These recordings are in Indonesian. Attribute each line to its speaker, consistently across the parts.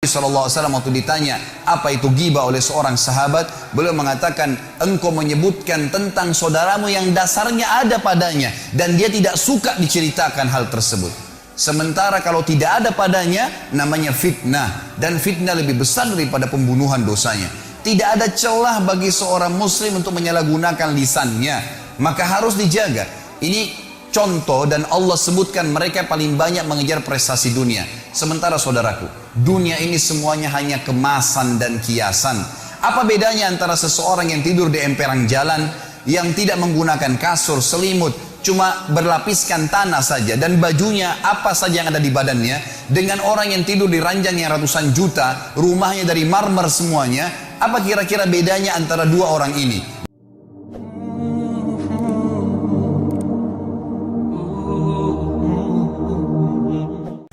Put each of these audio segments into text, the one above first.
Speaker 1: SAW waktu ditanya apa itu ghibah oleh seorang sahabat, beliau mengatakan, engkau menyebutkan tentang saudaramu yang dasarnya ada padanya dan dia tidak suka diceritakan hal tersebut. Sementara kalau tidak ada padanya, namanya fitnah, dan fitnah lebih besar daripada pembunuhan dosanya. Tidak ada celah bagi seorang muslim untuk menyalahgunakan lisannya, maka harus dijaga. Ini contoh, dan Allah sebutkan mereka paling banyak mengejar prestasi dunia. Sementara saudaraku, dunia ini semuanya hanya kemasan dan kiasan. Apa bedanya antara seseorang yang tidur di emperan jalan, yang tidak menggunakan kasur, selimut, cuma berlapiskan tanah saja, dan bajunya apa saja yang ada di badannya, dengan orang yang tidur di ranjang yang ratusan juta, rumahnya dari marmer semuanya? Apa kira-kira bedanya antara dua orang ini?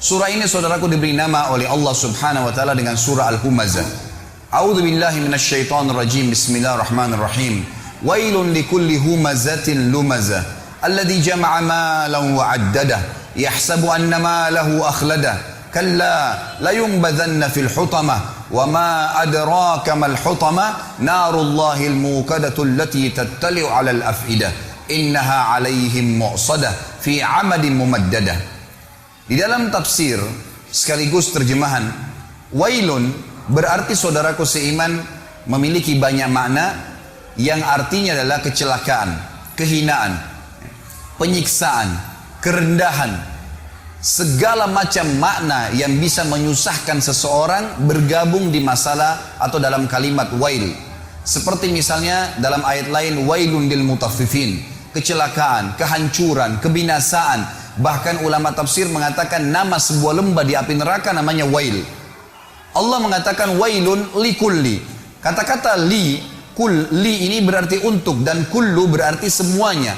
Speaker 1: Surah ini saudaraku diberi nama oleh Allah Subhanahu wa taala dengan surah Al-Humazah. A'udzu billahi minasyaitonir rajim. Bismillahirrahmanirrahim. Wailun likulli humazatin lumazah alladzi jama'a malan wa 'addadah yahsabu anna malahu akhladah kalla la yunbadhanna fil hutamah wa ma adraka mal hutamah narullahil muqadatu allati tattali'u 'alal af'idah innaha 'alaihim mu'sadah fi 'amadin mumaddadah. Di dalam tafsir sekaligus terjemahan, wailun berarti saudaraku seiman memiliki banyak makna yang artinya adalah kecelakaan, kehinaan, penyiksaan, kerendahan. Segala macam makna yang bisa menyusahkan seseorang bergabung di masalah atau dalam kalimat wail. Seperti misalnya dalam ayat lain, wailun lil mutaffifin, kecelakaan, kehancuran, kebinasaan. Bahkan ulama tafsir mengatakan nama sebuah lembah di api neraka namanya wail. Allah mengatakan wailun li kulli. Kata-kata li ini berarti untuk, dan kullu berarti semuanya.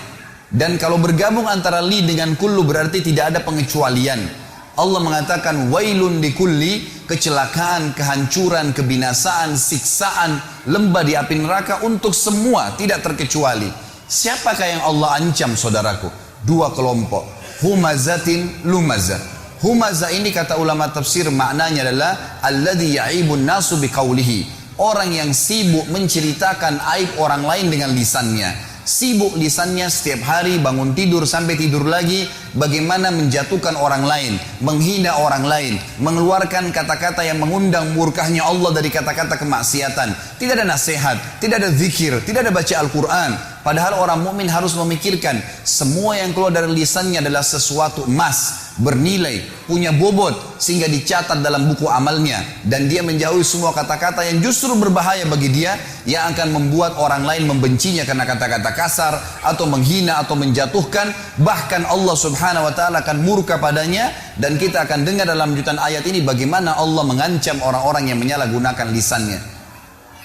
Speaker 1: Dan kalau bergabung antara li dengan kullu berarti tidak ada pengecualian. Allah mengatakan wailun li kulli, kecelakaan, kehancuran, kebinasaan, siksaan, lembah di api neraka untuk semua, tidak terkecuali. Siapakah yang Allah ancam saudaraku? Dua kelompok. Humazatin lumazah. Humazah ini kata ulama tafsir maknanya adalah alladzi ya'ibun nasu biqaulihi, orang yang sibuk menceritakan aib orang lain dengan lisannya. Sibuk lisannya setiap hari bangun tidur sampai tidur lagi bagaimana menjatuhkan orang lain, menghina orang lain, mengeluarkan kata-kata yang mengundang murkahnya Allah dari kata-kata kemaksiatan. Tidak ada nasihat, tidak ada zikir, tidak ada baca Al-Quran. Padahal orang mukmin harus memikirkan semua yang keluar dari lisannya adalah sesuatu emas, bernilai, punya bobot, sehingga dicatat dalam buku amalnya. Dan dia menjauhi semua kata-kata yang justru berbahaya bagi dia, yang akan membuat orang lain membencinya karena kata-kata kasar, atau menghina, atau menjatuhkan. Bahkan Allah Subhanahu wa ta'ala akan murka padanya. Dan kita akan dengar dalam lanjutan ayat ini bagaimana Allah mengancam orang-orang yang menyalahgunakan lisannya.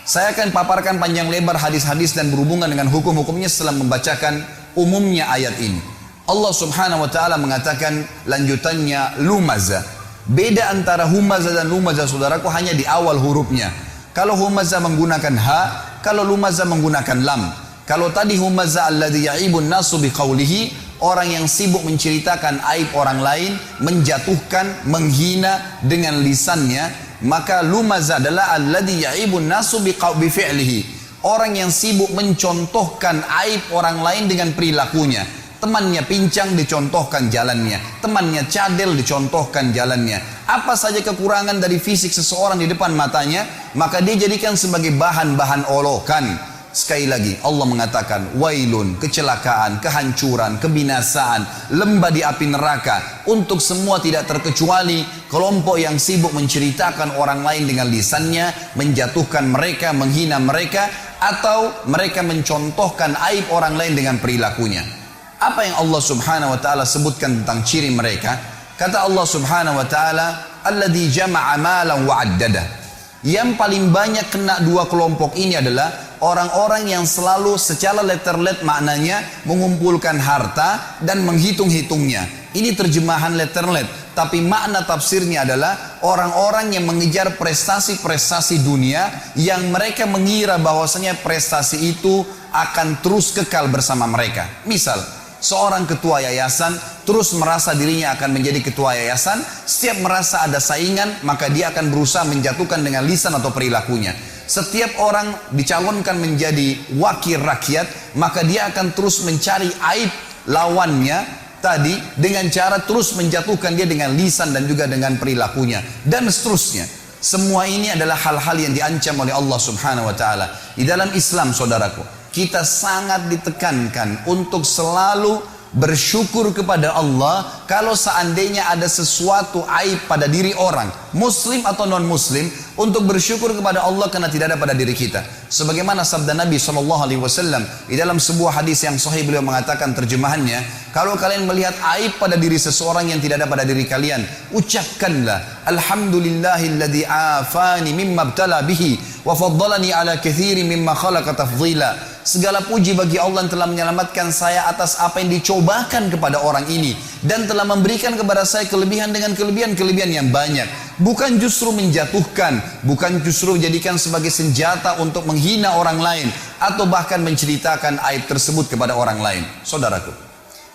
Speaker 1: Saya akan paparkan panjang lebar hadis-hadis dan berhubungan dengan hukum-hukumnya setelah membacakan umumnya ayat ini. Allah Subhanahu wa ta'ala mengatakan lanjutannya lumazah. Beda antara humazah dan lumazah saudaraku hanya di awal hurufnya. Kalau humazah menggunakan ha, kalau lumazah menggunakan lam. Kalau tadi humazah alladzi ya'ibun nasu biqaulihi, orang yang sibuk menceritakan aib orang lain, menjatuhkan, menghina dengan lisannya. Maka lumazah adalah alladzi ya'ibun nasu bifi'lihi, orang yang sibuk mencontohkan aib orang lain dengan perilakunya. Temannya pincang dicontohkan jalannya, temannya cadel dicontohkan jalannya. Apa saja kekurangan dari fisik seseorang di depan matanya, maka dia jadikan sebagai bahan-bahan olokan. Sekali lagi Allah mengatakan wailun, kecelakaan, kehancuran, kebinasaan, lembah di api neraka untuk semua tidak terkecuali kelompok yang sibuk menceritakan orang lain dengan lisannya, menjatuhkan mereka, menghina mereka, atau mereka mencontohkan aib orang lain dengan perilakunya. Apa yang Allah Subhanahu wa ta'ala sebutkan tentang ciri mereka? Kata Allah Subhanahu wa ta'ala alladzi jama'a malan wa 'addadah. Yang paling banyak kena dua kelompok ini adalah orang-orang yang selalu secara letter-let maknanya mengumpulkan harta dan menghitung-hitungnya. Ini terjemahan letter-let, tapi makna tafsirnya adalah orang-orang yang mengejar prestasi-prestasi dunia yang mereka mengira bahwasanya prestasi itu akan terus kekal bersama mereka. Misal, seorang ketua yayasan terus merasa dirinya akan menjadi ketua yayasan. Setiap merasa ada saingan, maka dia akan berusaha menjatuhkan dengan lisan atau perilakunya. Setiap orang dicalonkan menjadi wakil rakyat, maka dia akan terus mencari aib lawannya tadi dengan cara terus menjatuhkan dia dengan lisan dan juga dengan perilakunya, dan seterusnya. Semua ini adalah hal-hal yang diancam oleh Allah Subhanahu wa taala. Di dalam Islam, saudaraku, kita sangat ditekankan untuk selalu bersyukur kepada Allah kalau seandainya ada sesuatu aib pada diri orang, muslim atau non muslim, untuk bersyukur kepada Allah karena tidak ada pada diri kita. Sebagaimana sabda Nabi SAW di dalam sebuah hadis yang sahih, beliau mengatakan terjemahannya, kalau kalian melihat aib pada diri seseorang yang tidak ada pada diri kalian, ucapkanlah alhamdulillahilladzi afani mimma ibtala bihi wa faddalani ala katsirin mimma khalaqa tafdhila. Segala puji bagi Allah yang telah menyelamatkan saya atas apa yang dicobakan kepada orang ini, dan telah memberikan kepada saya kelebihan dengan kelebihan-kelebihan yang banyak. Bukan justru menjatuhkan, bukan justru menjadikan sebagai senjata untuk menghina orang lain, atau bahkan menceritakan aib tersebut kepada orang lain. Saudaraku,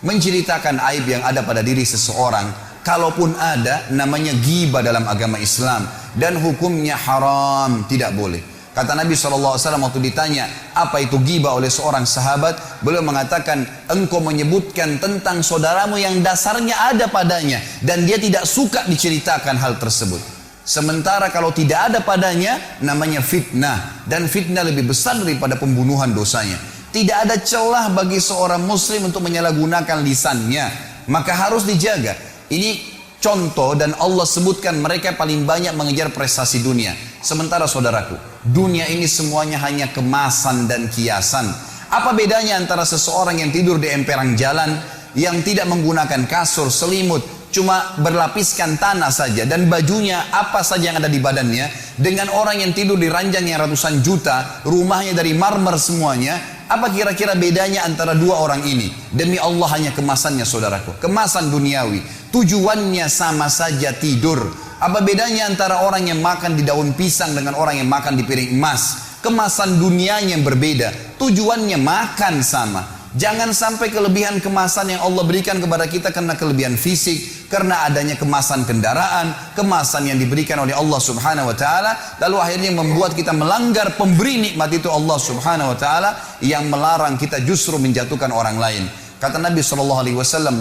Speaker 1: menceritakan aib yang ada pada diri seseorang, kalaupun ada, namanya ghibah dalam agama Islam, dan hukumnya haram, tidak boleh. Kata Nabi SAW waktu ditanya apa itu ghibah oleh seorang sahabat, beliau mengatakan, engkau menyebutkan tentang saudaramu yang dasarnya ada padanya dan dia tidak suka diceritakan hal tersebut. Sementara kalau tidak ada padanya, namanya fitnah, dan fitnah lebih besar daripada pembunuhan dosanya. Tidak ada celah bagi seorang muslim untuk menyalahgunakan lisannya, maka harus dijaga. Ini contoh, dan Allah sebutkan mereka paling banyak mengejar prestasi dunia. Sementara saudaraku, dunia ini semuanya hanya kemasan dan kiasan. Apa bedanya antara seseorang yang tidur di emperan jalan, yang tidak menggunakan kasur, selimut, cuma berlapiskan tanah saja, dan bajunya apa saja yang ada di badannya, dengan orang yang tidur di ranjang yang ratusan juta, rumahnya dari marmer semuanya? Apa kira-kira bedanya antara dua orang ini? Demi Allah, hanya kemasannya, saudaraku. Kemasan duniawi. Tujuannya sama saja, tidur. Apa bedanya antara orang yang makan di daun pisang dengan orang yang makan di piring emas? Kemasan dunianya yang berbeda. Tujuannya makan sama. Jangan sampai kelebihan kemasan yang Allah berikan kepada kita karena kelebihan fisik, karena adanya kemasan kendaraan, kemasan yang diberikan oleh Allah Subhanahu wa taala, lalu akhirnya membuat kita melanggar pemberi nikmat itu, Allah Subhanahu wa taala, yang melarang kita justru menjatuhkan orang lain. Kata Nabi SAW,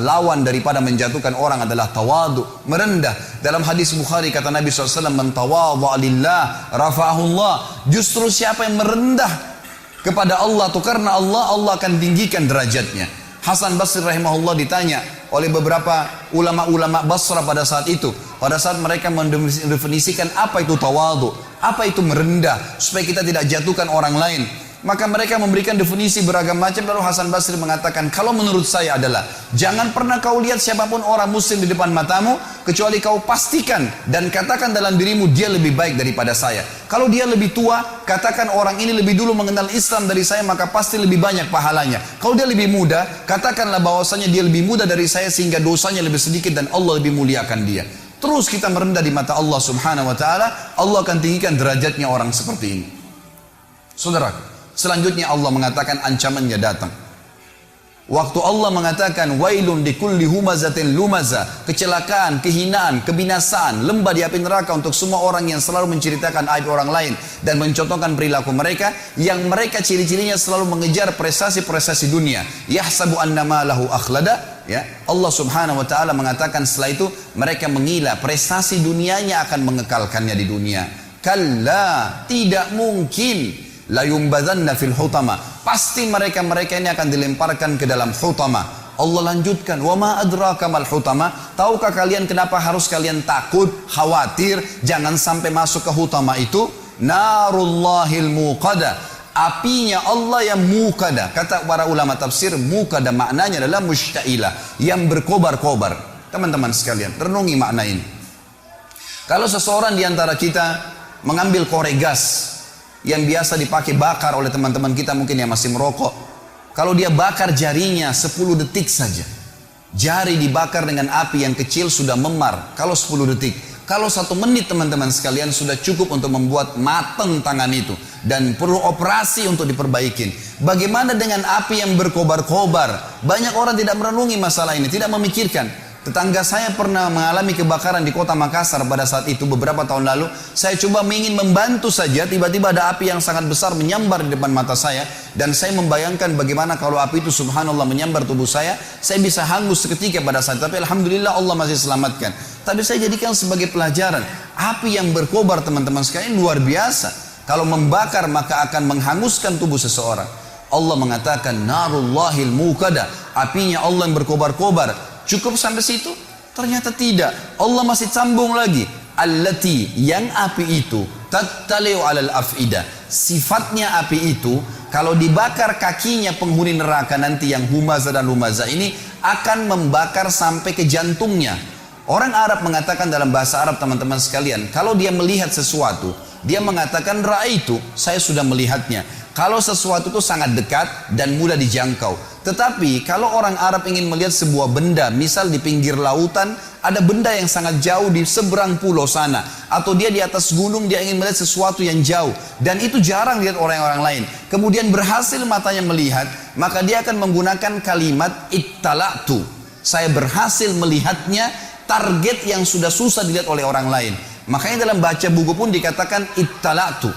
Speaker 1: lawan daripada menjatuhkan orang adalah tawadu, merendah. Dalam hadis Bukhari kata Nabi SAW, man tawadha'a lillah rafa'ahullah. Justru siapa yang merendah kepada Allah atau karena Allah, Allah akan tinggikan derajatnya. Hasan Basri rahimahullah ditanya oleh beberapa ulama-ulama Basra pada saat itu, pada saat mereka mendefinisikan apa itu tawadu, apa itu merendah, supaya kita tidak jatuhkan orang lain. Maka mereka memberikan definisi beragam macam. Lalu Hasan Basri mengatakan, kalau menurut saya adalah, jangan pernah kau lihat siapapun orang muslim di depan matamu, kecuali kau pastikan dan katakan dalam dirimu, dia lebih baik daripada saya. Kalau dia lebih tua, katakan orang ini lebih dulu mengenal Islam dari saya, maka pasti lebih banyak pahalanya. Kalau dia lebih muda, katakanlah bahwasanya dia lebih muda dari saya, sehingga dosanya lebih sedikit dan Allah lebih muliakan dia. Terus kita merendah di mata Allah Subhanahu wa taala, Allah akan tinggikan derajatnya orang seperti ini. Saudara, selanjutnya Allah mengatakan ancamannya datang. Waktu Allah mengatakan wailun likulli humazatin lumaza, kecelakaan, kehinaan, kebinasaan, lembah di api neraka untuk semua orang yang selalu menceritakan aib orang lain dan mencontohkan perilaku mereka, yang mereka ciri-cirinya selalu mengejar prestasi-prestasi dunia. Yahsabu annama lahu akhlada, ya. Allah Subhanahu wa taala mengatakan setelah itu mereka mengira prestasi dunianya akan mengekalkannya di dunia. Kalla, tidak mungkin. La yumbadzanna fil hutama, pasti mereka-mereka ini akan dilemparkan ke dalam hutama. Allah lanjutkan, wa ma adraka mal hutama, tahukah kalian kenapa harus kalian takut, khawatir jangan sampai masuk ke hutama itu? Narullahil muqada, apinya Allah yang muqada. Kata para ulama tafsir, muqada maknanya adalah mushtailah, yang berkobar-kobar. Teman-teman sekalian, renungi makna ini. Kalau seseorang di antara kita mengambil korek gas yang biasa dipakai bakar oleh teman-teman kita mungkin yang masih merokok, kalau dia bakar jarinya 10 detik saja, jari dibakar dengan api yang kecil sudah memar kalau 10 detik. Kalau 1 menit teman-teman sekalian sudah cukup untuk membuat matang tangan itu. Dan perlu operasi untuk diperbaikin. Bagaimana dengan api yang berkobar-kobar? Banyak orang tidak merenungi masalah ini, tidak memikirkan. Tetangga saya pernah mengalami kebakaran di kota Makassar pada saat itu beberapa tahun lalu. Saya coba ingin membantu saja, tiba-tiba ada api yang sangat besar menyambar di depan mata saya. Dan saya membayangkan bagaimana kalau api itu subhanallah menyambar tubuh saya bisa hangus seketika pada saat itu. Tapi alhamdulillah Allah masih selamatkan. Tapi saya jadikan sebagai pelajaran. Api yang berkobar teman-teman sekalian luar biasa. Kalau membakar maka akan menghanguskan tubuh seseorang. Allah mengatakan narullahil muqada, apinya Allah yang berkobar-kobar. Cukup sampai situ? Ternyata tidak. Allah masih sambung lagi. Allati, yang api itu tattali'u 'alal af'idah. Sifatnya api itu kalau dibakar kakinya penghuni neraka nanti yang humaza dan lumaza ini akan membakar sampai ke jantungnya. Orang Arab mengatakan dalam bahasa Arab teman-teman sekalian, kalau dia melihat sesuatu, dia mengatakan ra'aitu, saya sudah melihatnya. Kalau sesuatu itu sangat dekat dan mudah dijangkau. Tetapi kalau orang Arab ingin melihat sebuah benda, misal di pinggir lautan, ada benda yang sangat jauh di seberang pulau sana. Atau dia di atas gunung, dia ingin melihat sesuatu yang jauh. Dan itu jarang dilihat orang-orang lain. Kemudian berhasil matanya melihat, maka dia akan menggunakan kalimat ittala'tu. Saya berhasil melihatnya, target yang sudah susah dilihat oleh orang lain. Makanya dalam baca buku pun dikatakan ittala'tu.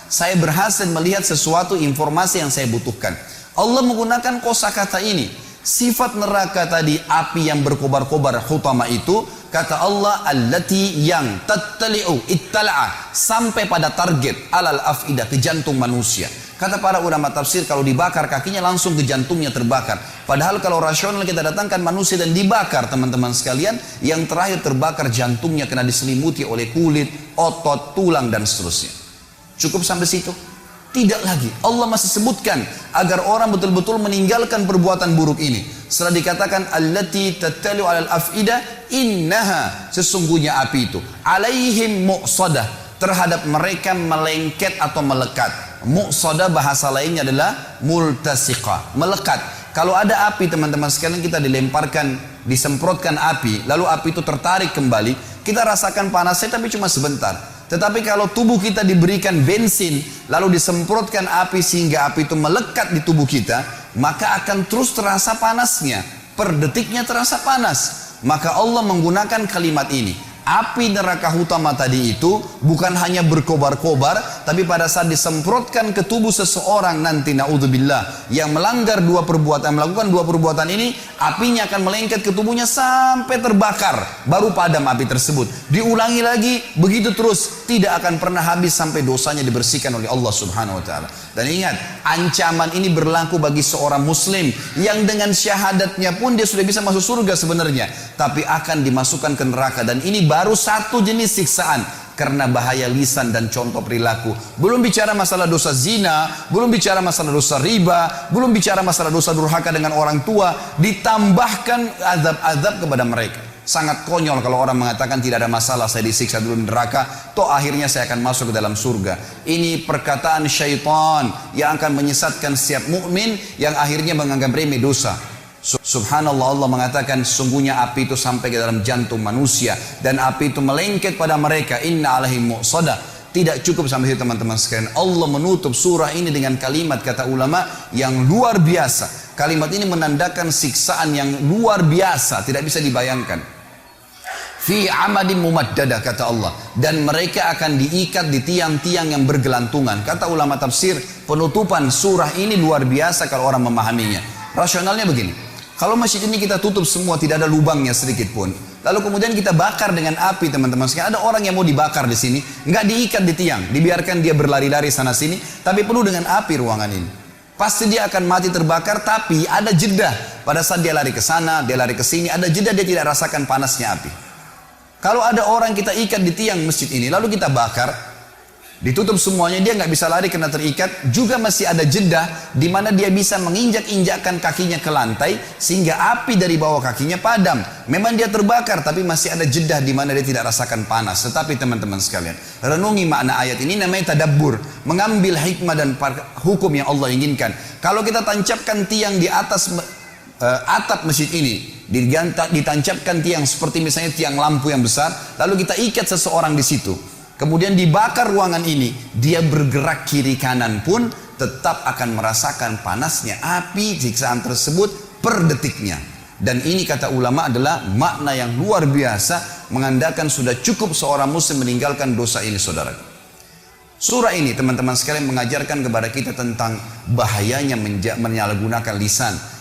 Speaker 1: Saya berhasil melihat sesuatu informasi yang saya butuhkan. Allah menggunakan kosakata ini. Sifat neraka tadi, api yang berkobar-kobar hutama itu, kata Allah allati yang tattali'u ittala'a, sampai pada target alal af'idah, ke jantung manusia. Kata para ulama tafsir, kalau dibakar kakinya langsung ke jantungnya terbakar. Padahal kalau rasional kita datangkan manusia dan dibakar teman-teman sekalian, yang terakhir terbakar jantungnya kena diselimuti oleh kulit, otot, tulang dan seterusnya. Cukup sampai situ? Tidak lagi. Allah masih sebutkan agar orang betul-betul meninggalkan perbuatan buruk ini. Setelah dikatakan allati tattali'u 'alal af'idah, innaha, sesungguhnya api itu alaihim muqsadah, terhadap mereka melengket atau melekat. Muqsadah bahasa lainnya adalah multasiqah, melekat. Kalau ada api teman-teman sekalian, kita dilemparkan, disemprotkan api, lalu api itu tertarik kembali, kita rasakan panasnya tapi cuma sebentar. Tetapi kalau tubuh kita diberikan bensin, lalu disemprotkan api sehingga api itu melekat di tubuh kita, maka akan terus terasa panasnya. Per detiknya terasa panas. Maka Allah menggunakan kalimat ini. Api neraka utama tadi itu bukan hanya berkobar-kobar, tapi pada saat disemprotkan ke tubuh seseorang nanti, naudzubillah, yang melanggar melakukan dua perbuatan ini, apinya akan melengket ke tubuhnya sampai terbakar, baru padam api tersebut. Diulangi lagi, begitu terus, tidak akan pernah habis sampai dosanya dibersihkan oleh Allah Subhanahu wa taala. Dan ingat, ancaman ini berlaku bagi seorang muslim yang dengan syahadatnya pun dia sudah bisa masuk surga sebenarnya, tapi akan dimasukkan ke neraka. Dan ini baru satu jenis siksaan karena bahaya lisan dan contoh perilaku. Belum bicara masalah dosa zina, belum bicara masalah dosa riba, belum bicara masalah dosa durhaka dengan orang tua, ditambahkan azab-azab kepada mereka. Sangat konyol kalau orang mengatakan tidak ada masalah, saya disiksa dulu di neraka, toh akhirnya saya akan masuk ke dalam surga. Ini perkataan syaitan yang akan menyesatkan setiap mukmin yang akhirnya menganggap remeh dosa. Subhanallah, Allah mengatakan sungguhnya api itu sampai ke dalam jantung manusia dan api itu melengket pada mereka. Inna alaihim muqsadah. Tidak cukup sampai situ teman-teman sekalian. Allah menutup surah ini dengan kalimat, kata ulama, yang luar biasa. Kalimat ini menandakan siksaan yang luar biasa, tidak bisa dibayangkan. Fi amadin mumaddada, kata Allah, dan mereka akan diikat di tiang-tiang yang bergelantungan. Kata ulama tafsir, penutupan surah ini luar biasa kalau orang memahaminya. Rasionalnya begini, kalau masjid ini kita tutup semua, tidak ada lubangnya sedikit pun, lalu kemudian kita bakar dengan api teman-teman sekalian, ada orang yang mau dibakar di sini, nggak diikat di tiang, dibiarkan dia berlari-lari sana sini, tapi penuh dengan api ruangan ini. Pasti dia akan mati terbakar, tapi ada jeda pada saat dia lari ke sana, dia lari ke sini, ada jeda, dia tidak rasakan panasnya api. Kalau ada orang kita ikat di tiang masjid ini, lalu kita bakar, ditutup semuanya, dia nggak bisa lari karena terikat, juga masih ada jeda di mana dia bisa menginjak-injakkan kakinya ke lantai sehingga api dari bawah kakinya padam. Memang dia terbakar, tapi masih ada jeda di mana dia tidak rasakan panas. Tetapi teman-teman sekalian, renungi makna ayat ini, namanya tadabbur, mengambil hikmah dan hukum yang Allah inginkan. Kalau kita tancapkan tiang di atas atap masjid ini, ditancapkan tiang seperti misalnya tiang lampu yang besar, lalu kita ikat seseorang di situ. Kemudian dibakar ruangan ini, dia bergerak kiri kanan pun tetap akan merasakan panasnya api siksaan tersebut per detiknya. Dan ini kata ulama adalah makna yang luar biasa, mengandalkan sudah cukup seorang muslim meninggalkan dosa ini, saudara. Surah ini teman-teman sekalian mengajarkan kepada kita tentang bahayanya menyalahgunakan lisan.